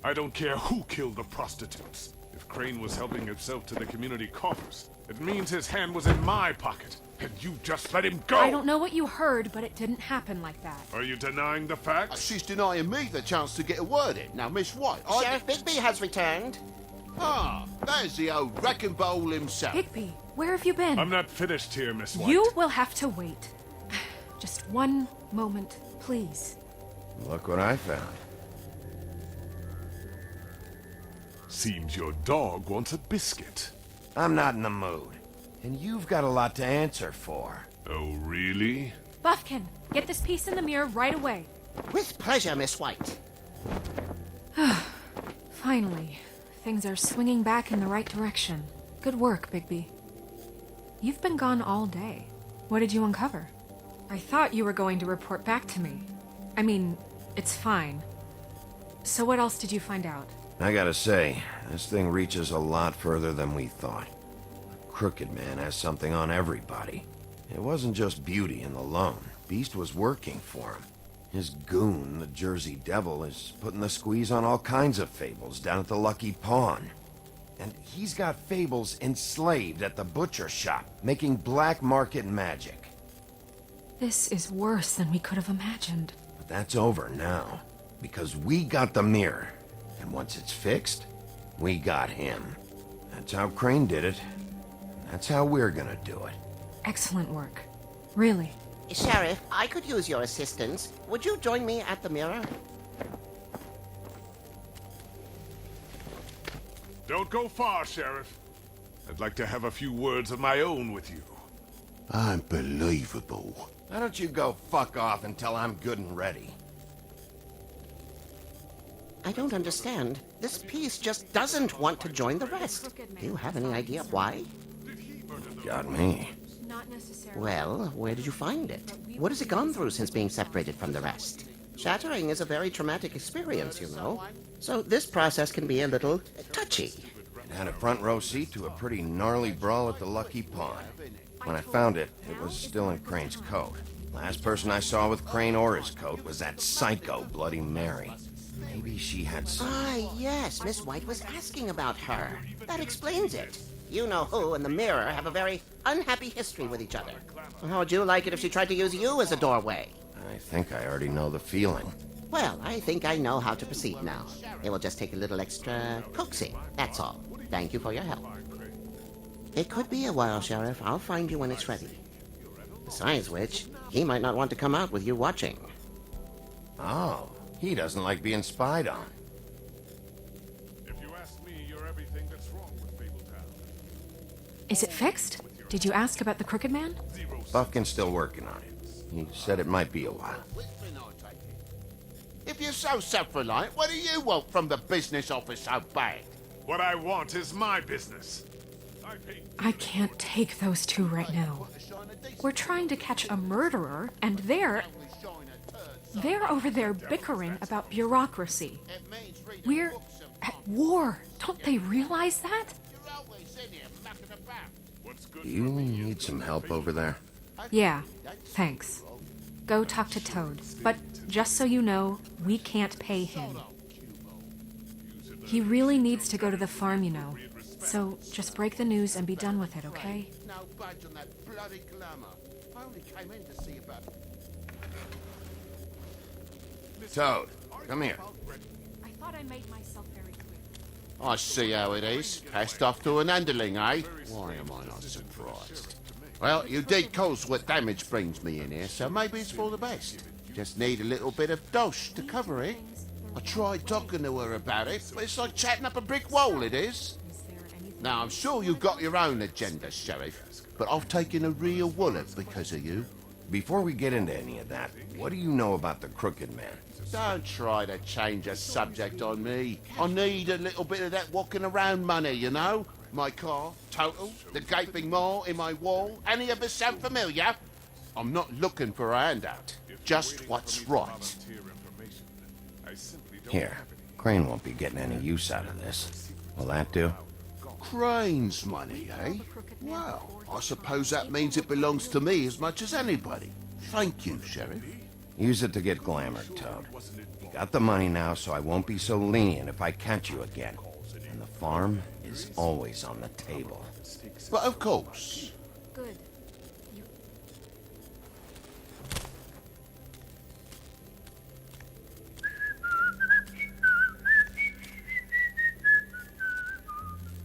I don't care who killed the prostitutes. If Crane was helping himself to the community coffers, it means his hand was in my pocket, and you just let him go! I don't know what you heard, but it didn't happen like that. Are you denying the facts? She's denying me the chance to get a word in. Now, Miss White, Sheriff Bigby has returned. Ah, there's the old wrecking bowl himself. Bigby, where have you been? I'm not finished here, Miss White. You will have to wait. Just one moment, please. Look what I found. Seems your dog wants a biscuit. I'm not in the mood. And you've got a lot to answer for. Oh, really? Buffkin, get this piece in the mirror right away. With pleasure, Miss White. Finally, things are swinging back in the right direction. Good work, Bigby. You've been gone all day. What did you uncover? I thought you were going to report back to me. I mean, it's fine. So what else did you find out? I gotta say, this thing reaches a lot further than we thought. The Crooked Man has something on everybody. It wasn't just Beauty and the Lone. Beast was working for him. His goon, the Jersey Devil, is putting the squeeze on all kinds of Fables down at the Lucky Pawn. And he's got Fables enslaved at the butcher shop, making black market magic. This is worse than we could have imagined. But that's over now, because we got the mirror. And once it's fixed, we got him. That's how Crane did it. That's how we're gonna do it. Excellent work. Really. Sheriff, I could use your assistance. Would you join me at the mirror? Don't go far, Sheriff. I'd like to have a few words of my own with you. Unbelievable. Why don't you go fuck off until I'm good and ready? I don't understand. This piece just doesn't want to join the rest. Do you have any idea why? Got me. Not necessarily. Well, where did you find it? What has it gone through since being separated from the rest? Shattering is a very traumatic experience, you know. So this process can be a little touchy. It had a front row seat to a pretty gnarly brawl at the Lucky Pawn. When I found it, it was still in Crane's coat. Last person I saw with Crane or his coat was that psycho Bloody Mary. Maybe she had some... Ah, yes, Miss White was asking about her. That explains it. You know who and the mirror have a very unhappy history with each other. How would you like it if she tried to use you as a doorway? I think I already know the feeling. Well, I think I know how to proceed now. It will just take a little extra coaxing, that's all. Thank you for your help. It could be a while, Sheriff. I'll find you when it's ready. Besides which, he might not want to come out with you watching. Oh, he doesn't like being spied on. If you ask me, you're everything that's wrong with Fabletown. Is it fixed? Did you ask about the Crooked Man? Buffkin's still working on it. He said it might be a while. If you're so self-reliant, what do you want from the business office so bad? What I want is my business. I can't take those two right now. We're trying to catch a murderer, and they're over there bickering about bureaucracy. We're at war. Don't they realize that? Do you need some help over there? Yeah, thanks. Go talk to Toad. But just so you know, we can't pay him. He really needs to go to the farm, you know. So just break the news and be done with it, okay? No budge on that bloody glamour. I only came in to see about... Toad, come here. I thought I made myself very clear. I see how it is. Passed off to an underling, eh? Why am I not surprised? Well, you did cause what damage brings me in here, so maybe it's for the best. Just need a little bit of dosh to cover it. I tried talking to her about it, but it's like chatting up a brick wall, it is. Now, I'm sure you've got your own agenda, Sheriff, but I've taken a real wallet because of you. Before we get into any of that, what do you know about the Crooked Man? Don't try to change the subject on me. I need a little bit of that walking around money, you know? My car, total, the gaping maw in my wall. Any of us sound familiar? I'm not looking for a handout. Just what's right. Here, Crane won't be getting any use out of this. Will that do? Crane's money, eh? Well, I suppose that means it belongs to me as much as anybody. Thank you, Sheriff. Use it to get glamour, Toad. got the money now, so I won't be so lenient if I catch you again. And the farm is always on the table. But of course. Good. You...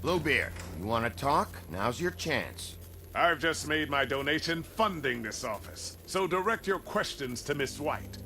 Bluebeard, you want to talk? Now's your chance. I've just made my donation funding this office, so direct your questions to Miss White.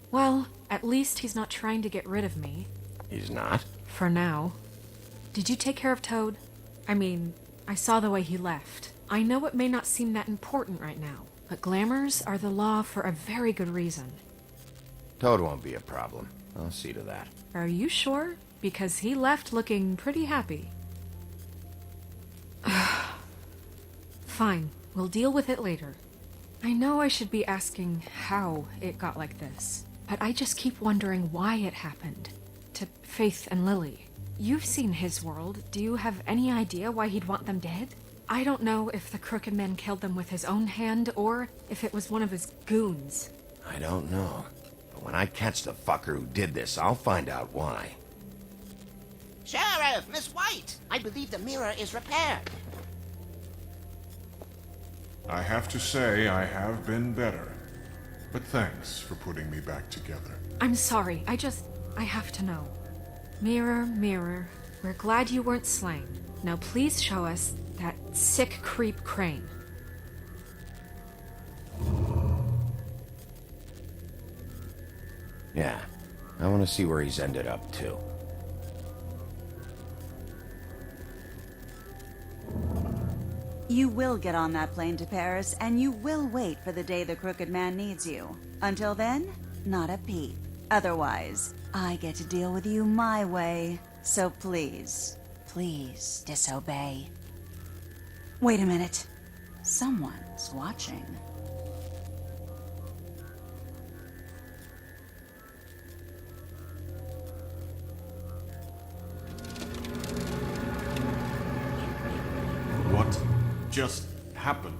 Well, at least he's not trying to get rid of me. He's not? For now. Did you take care of Toad? I mean, I saw the way he left. I know it may not seem that important right now, but glamours are the law for a very good reason. Toad won't be a problem. I'll see to that. Are you sure? Because he left looking pretty happy. Fine, we'll deal with it later. I know I should be asking how it got like this, but I just keep wondering why it happened. To Faith and Lily. You've seen his world. Do you have any idea why he'd want them dead? I don't know if the Crooked Man killed them with his own hand, or if it was one of his goons. I don't know. But when I catch the fucker who did this, I'll find out why. Sheriff, Miss White! I believe the mirror is repaired. I have to say I have been better. But thanks for putting me back together. I'm sorry, I have to know. Mirror, mirror, we're glad you weren't slain. Now please show us that sick creep Crane. Yeah, I want to see where he's ended up, too. You will get on that plane to Paris, and you will wait for the day the Crooked Man needs you. Until then, not a peep. Otherwise, I get to deal with you my way. So please, please disobey. Wait a minute. Someone's watching. What just happened?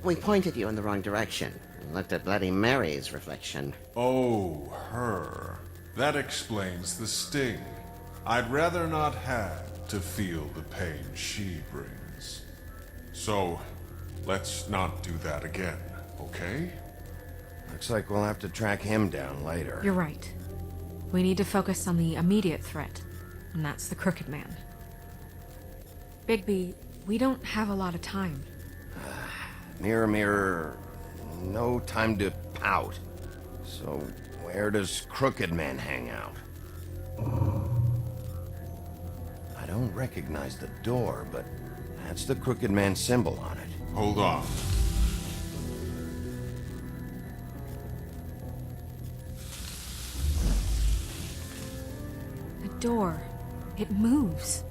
We pointed you in the wrong direction and looked at Bloody Mary's reflection. Oh, her. That explains the sting. I'd rather not have to feel the pain she brings. So, let's not do that again, okay? Looks like we'll have to track him down later. You're right. We need to focus on the immediate threat, and that's the Crooked Man. Bigby, we don't have a lot of time. Mirror, mirror, no time to pout. So, where does Crooked Man hang out? I don't recognize the door, but that's the Crooked Man symbol on it. Hold on. The door. It moves.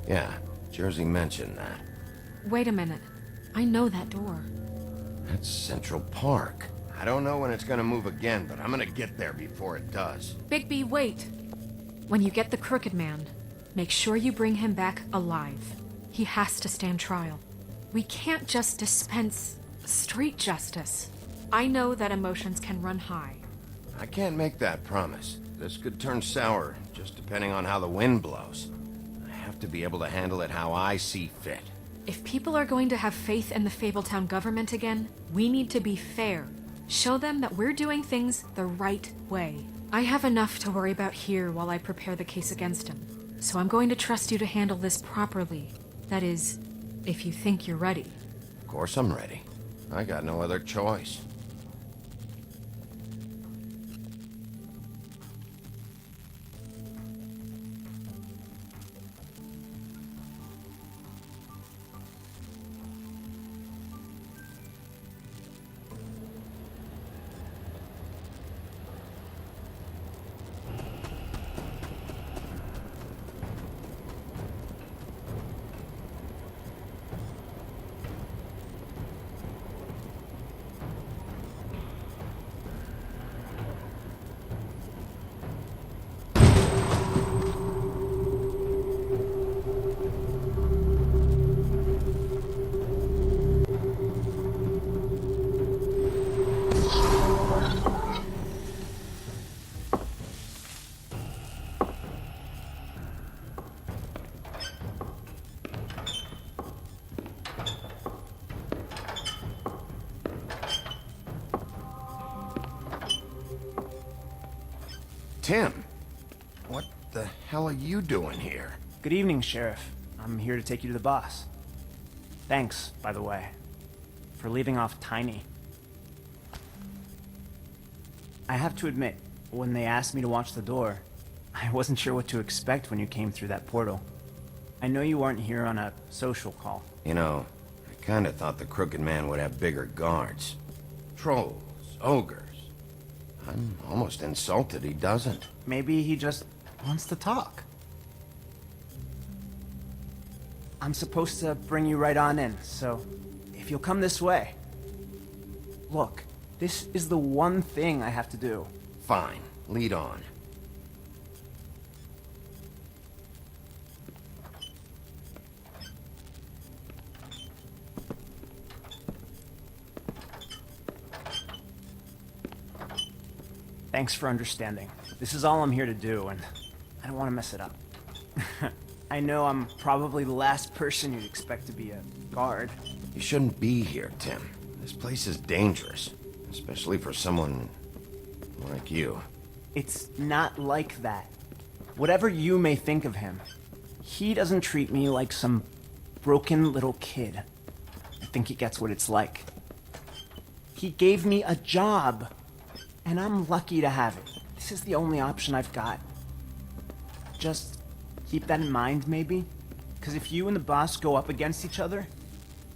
Yeah, Jersey mentioned that. Wait a minute. I know that door. That's Central Park. I don't know when it's gonna move again, but I'm gonna get there before it does. Bigby, wait! When you get the Crooked Man, make sure you bring him back alive. He has to stand trial. We can't just dispense street justice. I know that emotions can run high. I can't make that promise. This could turn sour, just depending on how the wind blows. I have to be able to handle it how I see fit. If people are going to have faith in the Fabletown government again, we need to be fair. Show them that we're doing things the right way. I have enough to worry about here while I prepare the case against him. So I'm going to trust you to handle this properly. That is, if you think you're ready. Of course I'm ready. I got no other choice. Tim, what the hell are you doing here? Good evening, Sheriff. I'm here to take you to the boss. Thanks, by the way, for leaving off Tiny. I have to admit, when they asked me to watch the door, I wasn't sure what to expect when you came through that portal. I know you weren't here on a social call. You know, I kinda thought the Crooked Man would have bigger guards. Trolls, ogres. I'm almost insulted he doesn't. Maybe he just wants to talk. I'm supposed to bring you right on in, so if you'll come this way. Look, this is the one thing I have to do. Fine, lead on. Thanks for understanding. This is all I'm here to do, and I don't want to mess it up. I know I'm probably the last person you'd expect to be a guard. You shouldn't be here, Tim. This place is dangerous, especially for someone like you. It's not like that. Whatever you may think of him, he doesn't treat me like some broken little kid. I think he gets what it's like. He gave me a job, and I'm lucky to have it. This is the only option I've got. Just keep that in mind, maybe? Because if you and the boss go up against each other,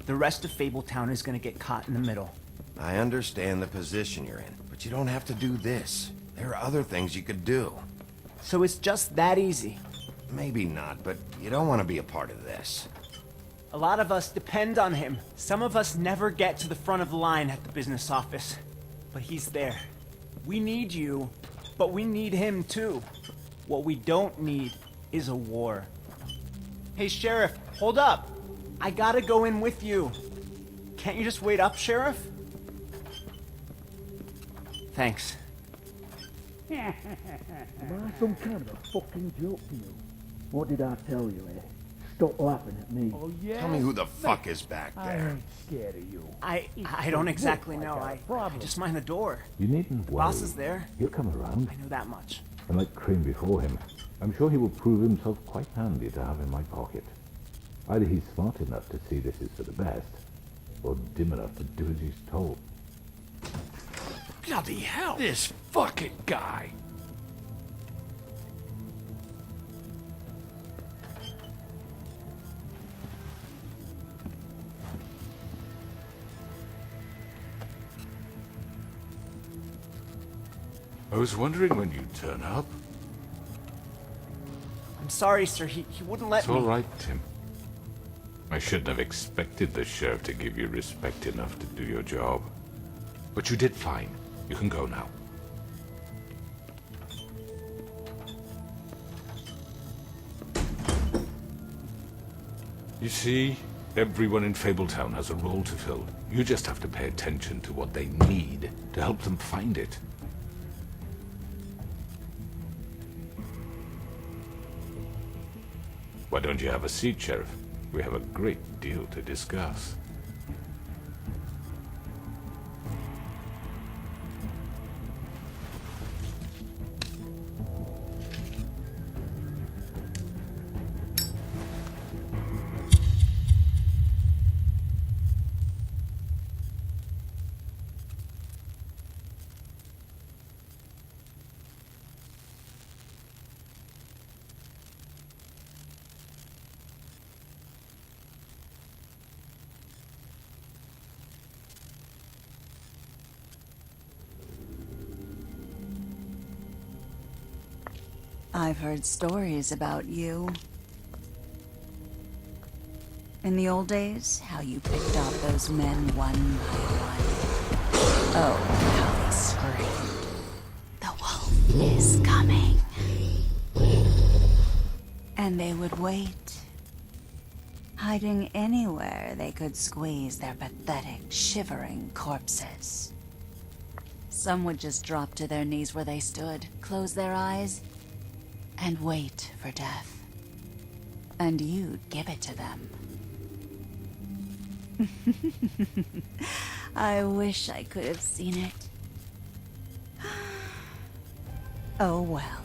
the rest of Fabletown is gonna get caught in the middle. I understand the position you're in, but you don't have to do this. There are other things you could do. So it's just that easy. Maybe not, but you don't want to be a part of this. A lot of us depend on him. Some of us never get to the front of the line at the business office. But he's there. We need you, but we need him too. What we don't need is a war. Hey, Sheriff, hold up. I gotta go in with you. Can't you just wait up, Sheriff? Thanks. Am I some kind of a fucking joke to you? What did I tell you, eh? Stop laughing at me. Oh, yeah? Tell me who the fuck is back I there. ain't scared of you. I don't exactly know. I just mind the door. You needn't The worry. boss is there. He'll come around. I know that much. And like Crane before him, I'm sure he will prove himself quite handy to have in my pocket. Either he's smart enough to see this is for the best, or dim enough to do as he's told. Bloody hell! This fucking guy! I was wondering when you'd turn up. I'm sorry, sir. He wouldn't let It's me. all right, Tim. I shouldn't have expected the sheriff to give you respect enough to do your job. But you did fine. You can go now. You see, everyone in Fabletown has a role to fill. You just have to pay attention to what they need to help them find it. Why don't you have a seat, Sheriff? We have a great deal to discuss. I've heard stories about you. In the old days, how you picked off those men one by one. Oh, how they screamed. The wolf is coming. And they would wait, hiding anywhere they could squeeze their pathetic, shivering corpses. Some would just drop to their knees where they stood, close their eyes, and wait for death. And you'd give it to them. I wish I could have seen it. Oh well.